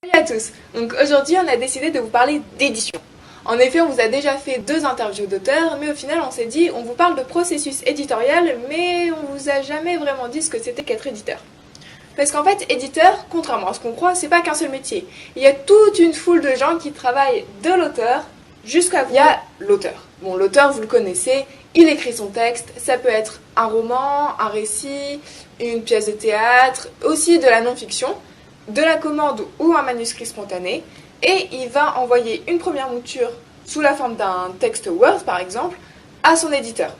Salut à tous. Donc aujourd'hui, on a décidé de vous parler d'édition. En effet, on vous a déjà fait 2 interviews d'auteurs, mais au final, on s'est dit, on vous parle de processus éditorial, mais on vous a jamais vraiment dit ce que c'était qu'être éditeur. Parce qu'en fait, éditeur, contrairement à ce qu'on croit, c'est pas qu'un seul métier. Il y a toute une foule de gens qui travaillent de l'auteur jusqu'à vous. Il y a l'auteur. Bon, l'auteur, vous le connaissez, il écrit son texte, ça peut être un roman, un récit, une pièce de théâtre, aussi de la non-fiction, de la commande ou un manuscrit spontané, et il va envoyer une première mouture sous la forme d'un texte Word par exemple à son éditeur.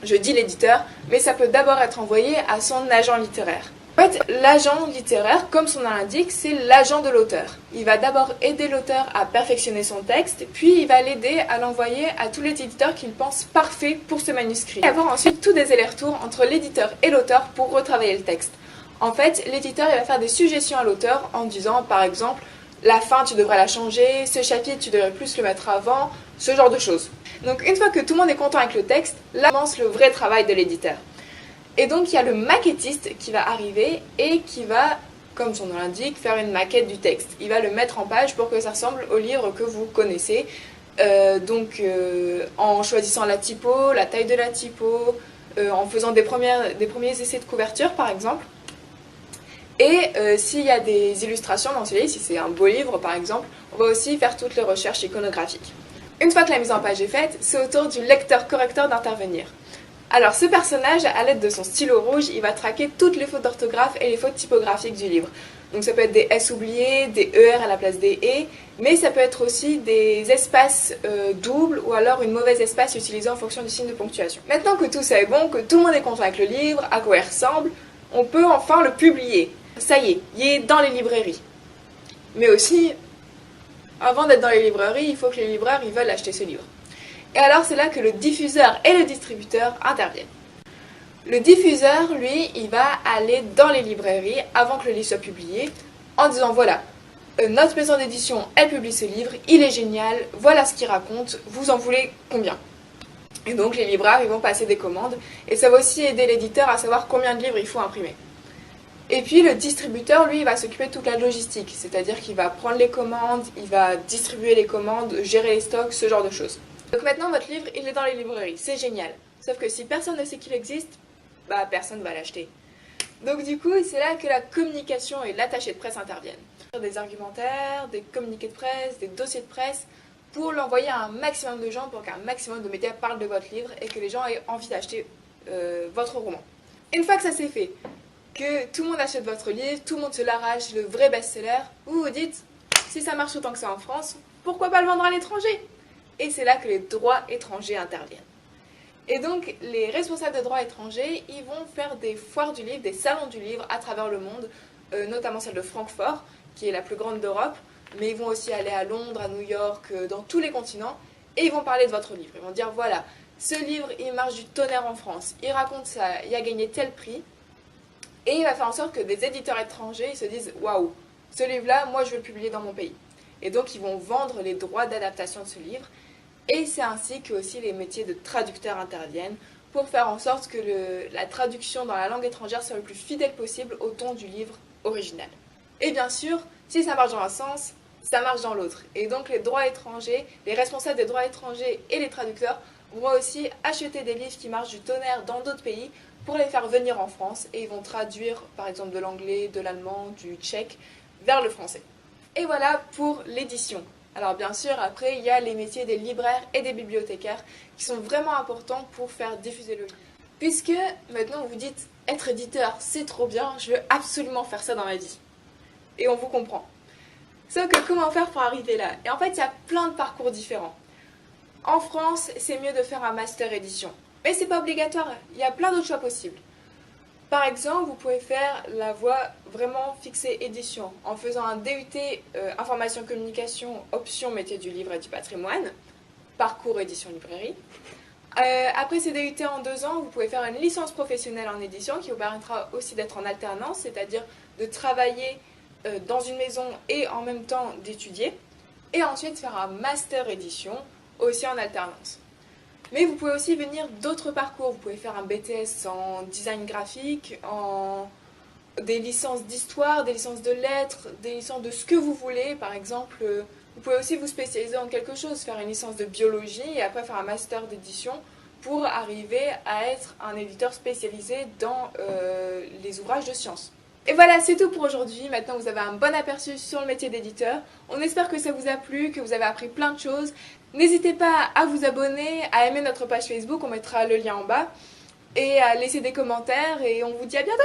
Je dis l'éditeur, mais ça peut d'abord être envoyé à son agent littéraire. En fait, l'agent littéraire, comme son nom l'indique, c'est l'agent de l'auteur. Il va d'abord aider l'auteur à perfectionner son texte, puis il va l'aider à l'envoyer à tous les éditeurs qu'il pense parfait pour ce manuscrit. Et avoir ensuite tous des allers-retours entre l'éditeur et l'auteur pour retravailler le texte. En fait, l'éditeur il va faire des suggestions à l'auteur en disant par exemple la fin tu devrais la changer, ce chapitre tu devrais plus le mettre avant, ce genre de choses. Donc une fois que tout le monde est content avec le texte, là commence le vrai travail de l'éditeur. Et donc il y a le maquettiste qui va arriver et qui va, comme son nom l'indique, faire une maquette du texte. Il va le mettre en page pour que ça ressemble au livre que vous connaissez. En choisissant la typo, la taille de la typo, en faisant des premiers essais de couverture par exemple. Et s'il y a des illustrations dans ce livre, si c'est un beau livre par exemple, on va aussi faire toutes les recherches iconographiques. Une fois que la mise en page est faite, c'est au tour du lecteur-correcteur d'intervenir. Alors ce personnage, à l'aide de son stylo rouge, il va traquer toutes les fautes d'orthographe et les fautes typographiques du livre. Donc ça peut être des S oubliés, des ER à la place des E, mais ça peut être aussi des espaces doubles ou alors une mauvaise espace utilisée en fonction du signe de ponctuation. Maintenant que tout ça est bon, que tout le monde est content avec le livre, à quoi il ressemble, on peut enfin le publier. Ça y est, il est dans les librairies. Mais aussi, avant d'être dans les librairies, il faut que les libraires ils veulent acheter ce livre. Et alors c'est là que le diffuseur et le distributeur interviennent. Le diffuseur, lui, il va aller dans les librairies avant que le livre soit publié en disant voilà, notre maison d'édition, elle publie ce livre, il est génial, voilà ce qu'il raconte, vous en voulez combien? Et donc les libraires, ils vont passer des commandes et ça va aussi aider l'éditeur à savoir combien de livres il faut imprimer. Et puis le distributeur, lui, il va s'occuper de toute la logistique, c'est-à-dire qu'il va prendre les commandes, il va distribuer les commandes, gérer les stocks, ce genre de choses. Donc maintenant, votre livre, il est dans les librairies, c'est génial. Sauf que si personne ne sait qu'il existe, bah personne ne va l'acheter. Donc du coup, c'est là que la communication et l'attaché de presse interviennent. Des argumentaires, des communiqués de presse, des dossiers de presse, pour l'envoyer à un maximum de gens, pour qu'un maximum de médias parlent de votre livre et que les gens aient envie d'acheter votre roman. Une fois que ça c'est fait, que tout le monde achète votre livre, tout le monde se l'arrache, le vrai best-seller, vous vous dites, si ça marche autant que ça en France, pourquoi pas le vendre à l'étranger? Et c'est là que les droits étrangers interviennent. Et donc, les responsables de droits étrangers, ils vont faire des foires du livre, des salons du livre à travers le monde, notamment celle de Francfort, qui est la plus grande d'Europe, mais ils vont aussi aller à Londres, à New York, dans tous les continents, et ils vont parler de votre livre. Ils vont dire, voilà, ce livre, il marche du tonnerre en France, il raconte ça, il a gagné tel prix, et il va faire en sorte que des éditeurs étrangers ils se disent waouh, ce livre-là, moi je veux le publier dans mon pays. Et donc ils vont vendre les droits d'adaptation de ce livre. Et c'est ainsi que aussi les métiers de traducteurs interviennent pour faire en sorte que la traduction dans la langue étrangère soit le plus fidèle possible au ton du livre original. Et bien sûr, si ça marche dans un sens, ça marche dans l'autre. Et donc les droits étrangers, les responsables des droits étrangers et les traducteurs vont aussi acheter des livres qui marchent du tonnerre dans d'autres pays pour les faire venir en France et ils vont traduire par exemple de l'anglais, de l'allemand, du tchèque vers le français. Et voilà pour l'édition. Alors bien sûr, après, il y a les métiers des libraires et des bibliothécaires qui sont vraiment importants pour faire diffuser le livre. Puisque maintenant vous dites, être éditeur, c'est trop bien, je veux absolument faire ça dans ma vie. Et on vous comprend. Sauf que comment faire pour arriver là? Et en fait, il y a plein de parcours différents. En France, c'est mieux de faire un master édition. Mais c'est pas obligatoire, il y a plein d'autres choix possibles. Par exemple, vous pouvez faire la voie vraiment fixée édition en faisant un DUT information communication option métier du livre et du patrimoine, parcours édition librairie. Après ces DUT en 2 ans, vous pouvez faire une licence professionnelle en édition qui vous permettra aussi d'être en alternance, c'est-à-dire de travailler dans une maison et en même temps d'étudier. Et ensuite faire un master édition aussi en alternance. Mais vous pouvez aussi venir d'autres parcours. Vous pouvez faire un BTS en design graphique, en des licences d'histoire, des licences de lettres, des licences de ce que vous voulez. Par exemple, vous pouvez aussi vous spécialiser en quelque chose, faire une licence de biologie et après faire un master d'édition pour arriver à être un éditeur spécialisé dans les ouvrages de sciences. Et voilà, c'est tout pour aujourd'hui. Maintenant, vous avez un bon aperçu sur le métier d'éditeur. On espère que ça vous a plu, que vous avez appris plein de choses. N'hésitez pas à vous abonner, à aimer notre page Facebook, on mettra le lien en bas, et à laisser des commentaires, et on vous dit à bientôt!